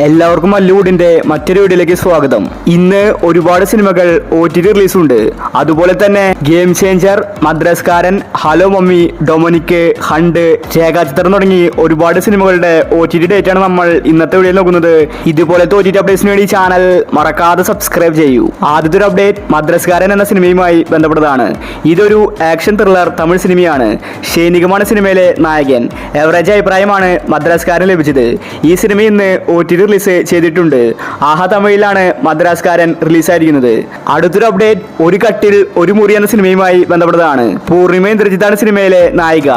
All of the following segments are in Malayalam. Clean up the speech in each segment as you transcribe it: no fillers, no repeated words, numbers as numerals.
എല്ലാവർക്കും മല്ലൂടിന്റെ മറ്റൊരു വീഡിയോയിലേക്ക് സ്വാഗതം. ഇന്ന് ഒരുപാട് സിനിമകൾ OTT റിലീസുണ്ട്. അതുപോലെ തന്നെ game changer, Madraskaran, hello mummy, Dominic, hunt, Rekhachithram തുടങ്ങി ഒരുപാട് സിനിമകളുടെ OTT ഡേറ്റ് ആണ് നമ്മൾ ഇന്നത്തെ വീഡിയോയിൽ നോക്കുന്നത്. ഇതുപോലത്തെ OTT അപ്ഡേറ്റ്സിന് വേണ്ടി ചാനൽ മറക്കാതെ സബ്സ്ക്രൈബ് ചെയ്യൂ. ആദ്യത്തെ ഒരു അപ്ഡേറ്റ് മദ്രാസ്കാരൻ എന്ന സിനിമയുമായി ബന്ധപ്പെട്ടതാണ്. ഇതൊരു ആക്ഷൻ ത്രില്ലർ തമിഴ് സിനിമയാണ്. ഷൈനികമാണ് സിനിമയിലെ നായകൻ. എവറേജ് അഭിപ്രായമാണ് മദ്രാസ്കാരൻ ലഭിച്ചത്. ഈ സിനിമ ഇന്ന് OTT റിലീസ് ചെയ്തിട്ടുണ്ട്. ആഹാ തമിഴിലാണ് മദ്രാസ്കാരൻ റിലീസായിരിക്കുന്നത്. അടുത്തൊരു അപ്ഡേറ്റ് ഒരു കട്ടിൽ ഒരു മുറി എന്ന സിനിമയുമായി ബന്ധപ്പെട്ടതാണ്. പൂർണിമ ഇന്ദ്രജിത്താണ് സിനിമയിലെ നായിക.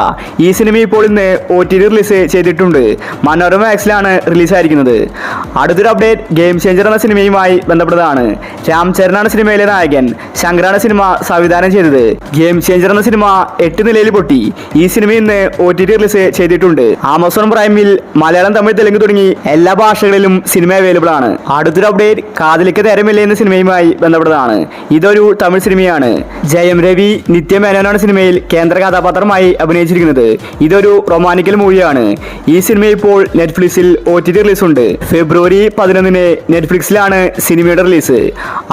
ഈ സിനിമ ഇപ്പോൾ ഇന്ന് OTT റിലീസ് ചെയ്തിട്ടുണ്ട്. മനോരമ മാക്സിലാണ് റിലീസായിരിക്കുന്നത്. അടുത്തൊരു അപ്ഡേറ്റ് ഗെയിം ചേഞ്ചർ എന്ന സിനിമയുമായി ബന്ധപ്പെട്ടതാണ്. രാം ചരനാണ് സിനിമയിലെ നായകൻ. ശങ്കറാണ് സിനിമ സംവിധാനം ചെയ്തത്. ഗെയിം ചേഞ്ചർ എന്ന സിനിമ 8 നിലയിൽ പൊട്ടി. ഈ സിനിമ ഇന്ന് OTT റിലീസ് ചെയ്തിട്ടുണ്ട്. ആമസോൺ പ്രൈമിൽ മലയാളം, തമിഴ്, തെലുങ്ക് തുടങ്ങി എല്ലാ ഭാഷകളിലും സിനിമ അവൈലബിൾ ആണ്. അടുത്തൊരു അപ്ഡേറ്റ് കാതലിക്ക് നേരമില്ല എന്ന സിനിമയുമായി ബന്ധപ്പെട്ടതാണ്. ഇതൊരു തമിഴ് സിനിമയാണ്. ജയം രവി, നിത്യ മേനോനാണ് സിനിമയിൽ കേന്ദ്ര കഥാപാത്രമായി അഭിനയിച്ചിരിക്കുന്നത്. ഇതൊരു റൊമാന്റിക്കൽ മൂവിയാണ്. ഈ സിനിമ ഇപ്പോൾ നെറ്റ്ഫ്ലിക്സിൽ OTT റിലീസ് ഉണ്ട്. ഫെബ്രുവരി 11 നെറ്റ്ഫ്ലിക്സിലാണ് സിനിമയുടെ റിലീസ്.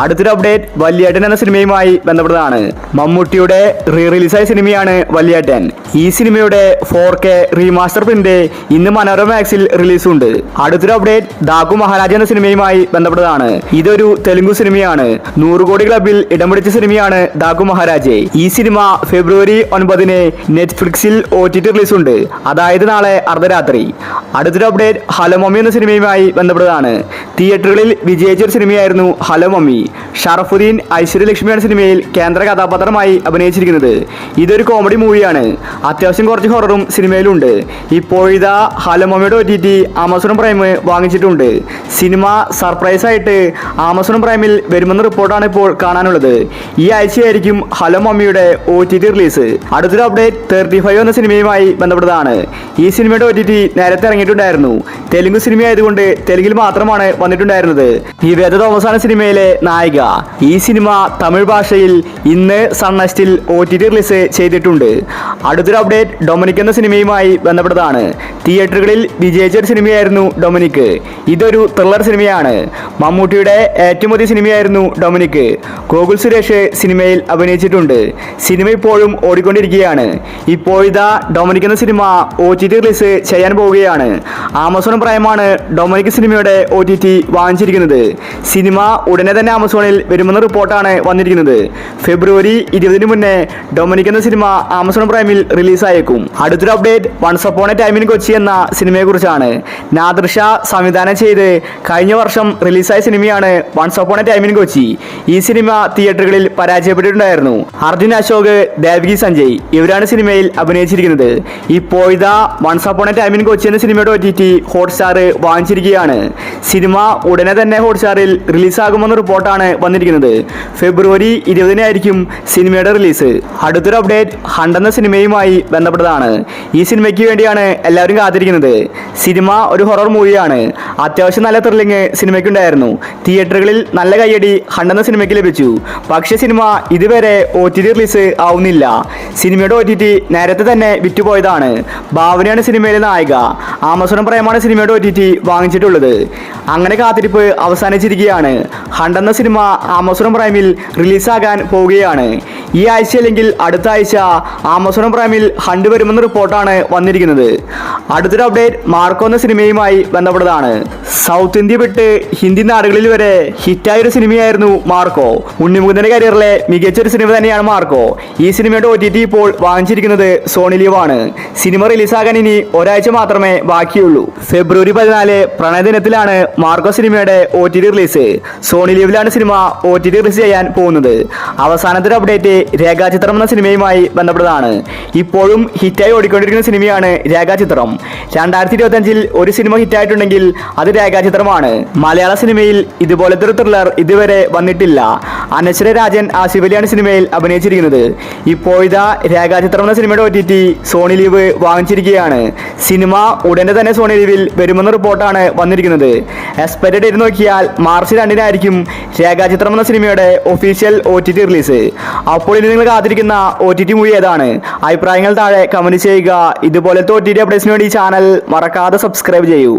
അടുത്തൊരു അപ്ഡേറ്റ് വല്യേട്ടൻ എന്ന സിനിമയുമായി ബന്ധപ്പെട്ടതാണ്. മമ്മൂട്ടിയുടെ റിലീസായ സിനിമയാണ് വല്യേട്ടൻ. ഈ സിനിമയുടെ 4K റീമാസ്റ്റർ പ്രിന്റ് ഇന്ന് മനോരമ മാക്സിൽ റിലീസുണ്ട്. അടുത്തൊരു അപ്ഡേറ്റ് ദാഗു മഹാരാജ എന്ന സിനിമയുമായി ബന്ധപ്പെട്ടതാണ്. ഇതൊരു തെലുങ്ക് സിനിമയാണ്. 100 കോടി ക്ലബിൽ ഇടം പിടിച്ച സിനിമയാണ് ദാഗു മഹാരാജെ. ഈ സിനിമ ഫെബ്രുവരി 9 നെറ്റ്ഫ്ലിക്സിൽ OTT റിലീസ് ഉണ്ട്. അതായത് നാളെ അർദ്ധരാത്രി. അടുത്തൊരു അപ്ഡേറ്റ് ഹലോ മമ്മി എന്ന സിനിമയുമായി ബന്ധപ്പെട്ടതാണ്. തിയേറ്ററുകളിൽ വിജയിച്ച ഒരു സിനിമയായിരുന്നു ഹലോ മമ്മി. ഷറഫുദ്ദീൻ, ഐശ്വര്യലക്ഷ്മിയാണ് സിനിമയിൽ കേന്ദ്ര കഥാപാത്രമായി അഭിനയിച്ചിരിക്കുന്നത്. ഇതൊരു കോമഡി മൂവിയാണ്. അത്യാവശ്യം കുറച്ച് ഹൊററും സിനിമയിലുണ്ട്. ഇപ്പോഴിതാ ഹലോ മമ്മിയുടെ OTT ആമസോൺ പ്രൈം വാങ്ങിച്ചിട്ടുണ്ട്. സിനിമ സർപ്രൈസ് ആയിട്ട് ആമസോൺ പ്രൈമിൽ വരുമെന്ന റിപ്പോർട്ടാണ് ഇപ്പോൾ കാണാനുള്ളത്. ഈ ആഴ്ചയായിരിക്കും ഹലോ മമ്മിയുടെ OTT റിലീസ്. അടുത്തൊരു അപ്ഡേറ്റ് 35 എന്ന സിനിമയുമായി ബന്ധപ്പെട്ടതാണ്. ഈ സിനിമയുടെ OTT നേരത്തെ ഇറങ്ങിയിട്ടുണ്ടായിരുന്നു. തെലുങ്ക് സിനിമ ആയതുകൊണ്ട് തെലുങ്കിൽ മാത്രമാണ് വന്നിട്ടുണ്ടായിരുന്നത്. നിവേദ തോമസാണ് സിനിമയിലെ നായിക. ഈ സിനിമ തമിഴ് ഭാഷയിൽ ഇന്ന് സൺനെസ്റ്റിൽ OTT റിലീസ് ചെയ്തിട്ടുണ്ട്. അടുത്തൊരു അപ്ഡേറ്റ് ഡൊമിനിക് എന്ന സിനിമയുമായി ബന്ധപ്പെട്ടതാണ്. തിയേറ്ററുകളിൽ വിജയിച്ച ഒരു സിനിമയായിരുന്നു ഡൊമിനിക്. ഇതൊരു ത്രില്ലർ സിനിമയാണ്. മമ്മൂട്ടിയുടെ ഏറ്റവും പുതിയ സിനിമയായിരുന്നു ഡൊമിനിക്. ഗോകുൽ സുരേഷ് സിനിമയിൽ അഭിനയിച്ചിട്ടുണ്ട്. സിനിമ ഇപ്പോഴും ഓടിക്കൊണ്ടിരിക്കുകയാണ്. ഇപ്പോഴിതാ ഡൊമിനിക് എന്ന സിനിമ OTT റിലീസ് ചെയ്യാൻ പോവുകയാണ്. ആമസോൺ പ്രൈമാണ് ഡൊമിനിക് സിനിമയുടെ OTT വാങ്ങിച്ചിരിക്കുന്നത്. സിനിമ ഉടനെ തന്നെ ആമസോണിൽ വരുമെന്ന റിപ്പോർട്ടാണ് വന്നിരിക്കുന്നത്. ഫെബ്രുവരി 20 മുന്നേ ഡൊമിനിക് എന്ന സിനിമ ആമസോൺ പ്രൈമിൽ റിലീസായേക്കും. അടുത്തൊരു update once upon a time in Kochi എന്ന സിനിമയെ കുറിച്ചാണ്. നാദിർ ഷാ സംവിധാനം ചെയ്ത് കഴിഞ്ഞ വർഷം റിലീസായ സിനിമയാണ് once upon a time in Kochi. ഈ സിനിമ തിയേറ്ററുകളിൽ പരാജയപ്പെട്ടിട്ടുണ്ടായിരുന്നു. അർജുൻ അശോക്, ദേവകി സഞ്ജയ് ഇവരാണ് സിനിമയിൽ അഭിനയിച്ചിരിക്കുന്നത്. ഇപ്പോഴിതാ once upon a time in Kochi എന്ന സിനിമയുടെ OTT ഹോട്ട്സ്റ്റാർ വാങ്ങിച്ചിരിക്കുകയാണ്. സിനിമ ഉടനെ തന്നെ ഹോട്ട്സ്റ്റാറിൽ റിലീസാകുമെന്ന റിപ്പോർട്ടാണ് വന്നിരിക്കുന്നത്. ഫെബ്രുവരി 20 ആയിരിക്കും സിനിമയുടെ റിലീസ്. അടുത്തൊരു അപ്ഡേറ്റ് ഹണ്ട് എന്ന സിനിമയുമായി ബന്ധപ്പെട്ടതാണ്. ഈ സിനിമയ്ക്ക് വേണ്ടിയാണ് എല്ലാവരും കാത്തിരിക്കുന്നത്. സിനിമ ഒരു ഹൊറർ മൂവിയാണ്. അത്യാവശ്യം നല്ല ത്രില്ലിങ് സിനിമയ്ക്കുണ്ടായിരുന്നു. തിയേറ്ററുകളിൽ നല്ല കയ്യടി ഹണ്ട് എന്ന സിനിമയ്ക്ക് ലഭിച്ചു. പക്ഷേ സിനിമ ഇതുവരെ OTT റിലീസ് ആവുന്നില്ല. സിനിമയുടെ OTT നേരത്തെ തന്നെ വിറ്റുപോയതാണ്. ഭാവനയാണ് സിനിമയിലെ നായിക. ആമസോൺ പ്രൈമാണ് സിനിമയുടെ OTT വാങ്ങിച്ചിട്ടുള്ളത്. അങ്ങനെ കാത്തിരിപ്പ് അവസാനിച്ചിരിക്കുകയാണ്. ഹണ്ട് എന്ന സിനിമ ആമസോൺ പ്രൈമിൽ റിലീസാകാൻ പോവുകയാണ്. ഈ ആഴ്ച അല്ലെങ്കിൽ അടുത്ത ആഴ്ച ആമസോൺ പ്രൈമിൽ ഹണ്ട് വരുമെന്ന റിപ്പോർട്ടാണ് വന്നിരിക്കുന്നത്. അടുത്തൊരു അപ്ഡേറ്റ് മാർക്കോ എന്ന സിനിമയുമായി ബന്ധപ്പെട്ടതാണ്. സൗത്ത് ഇന്ത്യ വിട്ട് ഹിന്ദി നാടുകളിൽ വരെ ഹിറ്റായൊരു സിനിമയായിരുന്നു മാർക്കോ. ഉണ്ണിമുകുന്ദന്റെ കരിയറിലെ മികച്ചൊരു സിനിമ തന്നെയാണ് മാർക്കോ. ഈ സിനിമയുടെ OTT ഇപ്പോൾ വാങ്ങിച്ചിരിക്കുന്നത് സോണി ലീവ് ആണ്. സിനിമ റിലീസാകാൻ ഇനി ഒരാഴ്ച മാത്രമേ ബാക്കിയുള്ളൂ. ഫെബ്രുവരി 14 പ്രണയദിനത്തിലാണ് മാർക്കോ സിനിമയുടെ OTT റിലീസ്. സോണി ലീവിലാണ് സിനിമ OTT റിലീസ് ചെയ്യാൻ പോകുന്നത്. അവസാനത്തെ അപ്ഡേറ്റ് രേഖാചിത്രം എന്ന സിനിമയുമായി ബന്ധപ്പെട്ടതാണ്. ഇപ്പോഴും ഹിറ്റായി ഓടിക്കൊണ്ടിരിക്കുന്ന സിനിമയാണ് രേഖാചിത്രം. 2025 ഒരു സിനിമ ഹിറ്റായിട്ടുണ്ടെങ്കിൽ അത് രേഖാചിത്രമാണ്. മലയാള സിനിമയിൽ ഇതുപോലത്തെ ഒരു ത്രില്ലർ ഇതുവരെ വന്നിട്ടില്ല. അനശ്വര രാജൻ, ആസിഫ് അലിയാണ് സിനിമയിൽ അഭിനയിച്ചിരിക്കുന്നത്. ഇപ്പോഴിതാ രേഖാചിത്രം എന്ന സിനിമയുടെ OTT സോണി ലീവ് വാങ്ങിച്ചിരിക്കുകയാണ്. സിനിമ ഉടനെ തന്നെ സോണി ലീവിൽ വരുമെന്ന റിപ്പോർട്ടാണ് വന്നിരിക്കുന്നത്. എക്സ്പെക്റ്റഡ് ചെയ്ത് നോക്കിയാൽ മാർച്ച് 2 രേഖാചിത്രം എന്ന സിനിമയുടെ ഒഫീഷ്യൽ OTT റിലീസ്. അപ്പോൾ ഇനി നിങ്ങൾ കാത്തിരിക്കുന്ന OTT മൂവി ഏതാണ്? അഭിപ്രായങ്ങൾ താഴെ കമന്റ് ചെയ്യുക. ഇതുപോലത്തെ OTT അപ്ഡേറ്റ്സിന് വേണ്ടി ചാനൽ മറക്കാതെ സബ്സ്ക്രൈബ് ചെയ്യൂ.